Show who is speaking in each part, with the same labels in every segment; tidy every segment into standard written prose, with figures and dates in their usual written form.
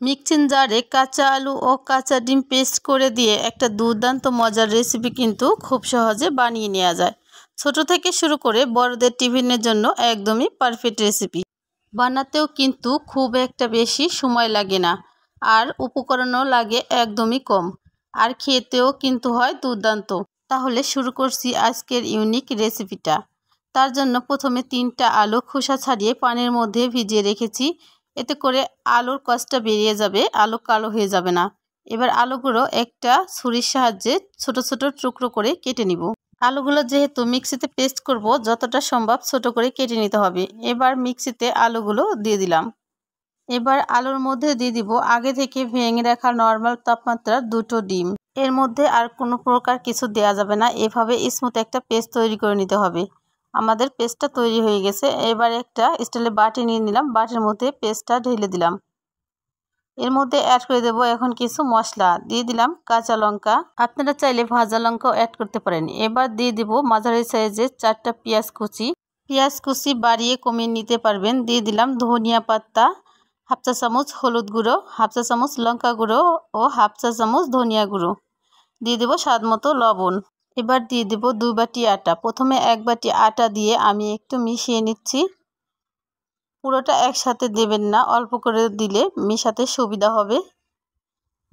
Speaker 1: Mixing জারে কাঁচা আলু ও কাঁচা ডিম পেস্ট করে দিয়ে একটা দুর্দান্ত মজার রেসিপি কিন্তু খুব সহজে বানিয়ে নেওয়া যায়। ছোট থেকে শুরু করে বড়দের টিফিনের জন্য একদমই পারফেক্ট রেসিপি। বানাতেও কিন্তু খুব একটা বেশি সময় লাগে না, আর উপকরণও লাগে একদমই কম, আর খেতেও কিন্তু হয় দুর্দান্ত। তাহলে শুরু করছি আজকের ইউনিক রেসিপিটা। তার জন্য প্রথমে 3টা আলু খোসা ছাড়িয়ে পানির মধ্যে ভিজিয়ে রেখেছি। এতে করে আলুর কষটা বেরিয়ে যাবে, আলু কালো হয়ে যাবে না। এবার আলুগুলো একটা ছুরির সাহায্যে ছোট ছোট টুকরো করে কেটে নিব। আলুগুলো যেহেতু মিক্সিতে পেস্ট করব, যতটা সম্ভব ছোট করে কেটে নিতে হবে। এবার মিক্সিতে আলুগুলো দিয়ে দিলাম। এবার আলুর মধ্যে দিয়ে দিব আগে থেকে ভেঙে রাখা নর্মাল তাপমাত্রার 2টো ডিম। এর মধ্যে আর কোনো প্রকার কিছু দেওয়া যাবে না, এভাবে স্মুথ একটা পেস্ট তৈরি করে নিতে হবে। আমাদের পেস্টটা তৈরি হয়ে গেছে। এবার একটা স্টিলের বাটি নিয়ে নিলাম, বাটির মধ্যে পেস্টটা ঢেলে দিলাম। এর মধ্যে অ্যাড করে দেব এখন কিছু মশলা। দিয়ে দিলাম কাঁচা লঙ্কা, আপনারা চাইলে ভাজা লঙ্কাও অ্যাড করতে পারেন। এবার দিয়ে দিব মাঝারি সাইজের 4টা পেঁয়াজ কুচি বাড়িয়ে কমিয়ে নিতে পারবেন। দিয়ে দিলাম ধনিয়া পাতা, হাফ চা চামচ হলুদ গুঁড়ো, হাফ চা চামচ লঙ্কা গুঁড়ো ও হাফ চা চামচ ধনিয়া গুঁড়ো। দিয়ে দেব স্বাদ মতো লবণ। এবার দিয়ে দেব 2 বাটি আটা। প্রথমে 1 বাটি আটা দিয়ে আমি একটু মিশিয়ে নিচ্ছি। পুরোটা একসাথে দেবেন না, অল্প করে দিলে মেশাতে সুবিধা হবে।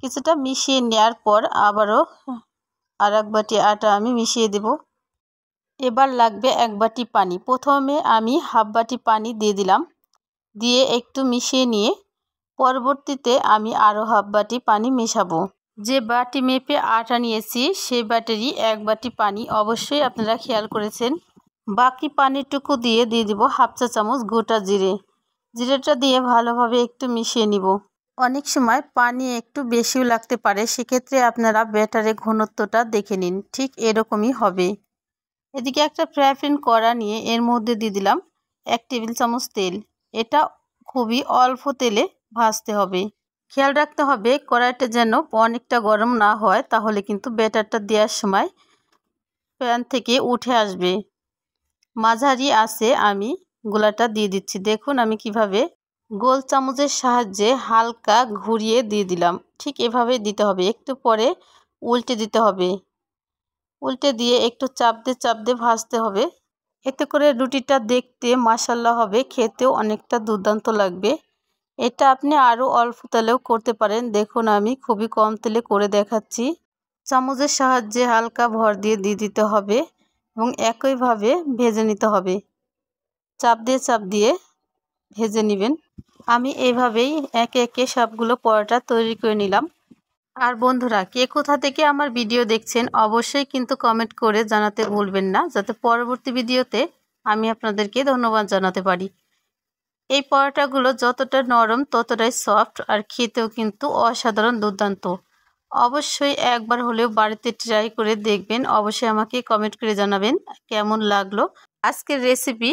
Speaker 1: কিছুটা মিশিয়ে নেওয়ার পর আবারও আর 1 বাটি আটা আমি মিশিয়ে দেব। এবার লাগবে 1 বাটি পানি। প্রথমে আমি হাফ বাটি পানি দিয়ে দিলাম, দিয়ে একটু মিশিয়ে নিয়ে পরবর্তীতে আমি আরও হাফ বাটি পানি মেশাবো। যে বাটি মেপে আটা নিয়েছি সেই বাটিরই 1 বাটি পানি অবশ্যই আপনারা খেয়াল করেছেন। বাকি পানিটুকু দিয়ে দিব হাফ চা চামচ গোটা জিরেটা দিয়ে ভালোভাবে একটু মিশিয়ে নিব। অনেক সময় পানি একটু বেশিও লাগতে পারে, সেক্ষেত্রে আপনারা ব্যাটারের ঘনত্বটা দেখে নিন, ঠিক এরকমই হবে। এদিকে একটা ফ্রাই প্যান কড়া নিয়ে এর মধ্যে দিয়ে দিলাম 1 টেবিল চামচ তেল। এটা খুবই অল্প তেলে ভাজতে হবে। খেয়াল রাখতে হবে কড়াইটা যেন অনেকটা গরম না হয়, তাহলে কিন্তু ব্যাটারটা দেওয়ার সময় প্যান থেকে উঠে আসবে। মাঝারি আঁচে আমি গোলাটা দিয়ে দিচ্ছি। দেখুন আমি কিভাবে গোল চামচের সাহায্যে হালকা ঘুরিয়ে দিয়ে দিলাম। ঠিক এভাবে দিতে হবে। একটু পরে উল্টে দিতে হবে। উল্টে দিয়ে একটু চাপ দিয়ে ভাজতে হবে। এতে করে রুটিটা দেখতে মাশাআল্লাহ হবে, খেতেও অনেকটা দুর্দান্ত লাগবে। এটা আপনি আরও অল্প তেলেও করতে পারেন। দেখুন আমি খুবই কম তেলে করে দেখাচ্ছি। চামচের সাহায্যে হালকা ভর দিয়ে দিতে হবে এবং একইভাবে ভেজে নিতে হবে। চাপ দিয়ে ভেজে নেবেন। আমি এইভাবেই একে একে সবগুলো পরোটা তৈরি করে নিলাম। আর বন্ধুরা, কে কোথা থেকে আমার ভিডিও দেখছেন অবশ্যই কিন্তু কমেন্ট করে জানাতে ভুলবেন না, যাতে পরবর্তী ভিডিওতে আমি আপনাদেরকে ধন্যবাদ জানাতে পারি। এই পরোটাগুলো যতটা নরম ততটাই সফট, আর খেতেও কিন্তু অসাধারণ দুর্দান্ত। অবশ্যই একবার হলেও বাড়িতে ট্রাই করে দেখবেন। অবশ্যই আমাকে কমেন্ট করে জানাবেন কেমন লাগলো আজকের রেসিপি।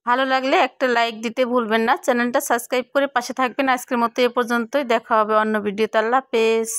Speaker 1: ভালো লাগলে একটা লাইক দিতে ভুলবেন না। চ্যানেলটা সাবস্ক্রাইব করে পাশে থাকবেন। আজকের মতো এ পর্যন্তই, দেখা হবে অন্য ভিডিওতে। আল্লাহ হাফেজ।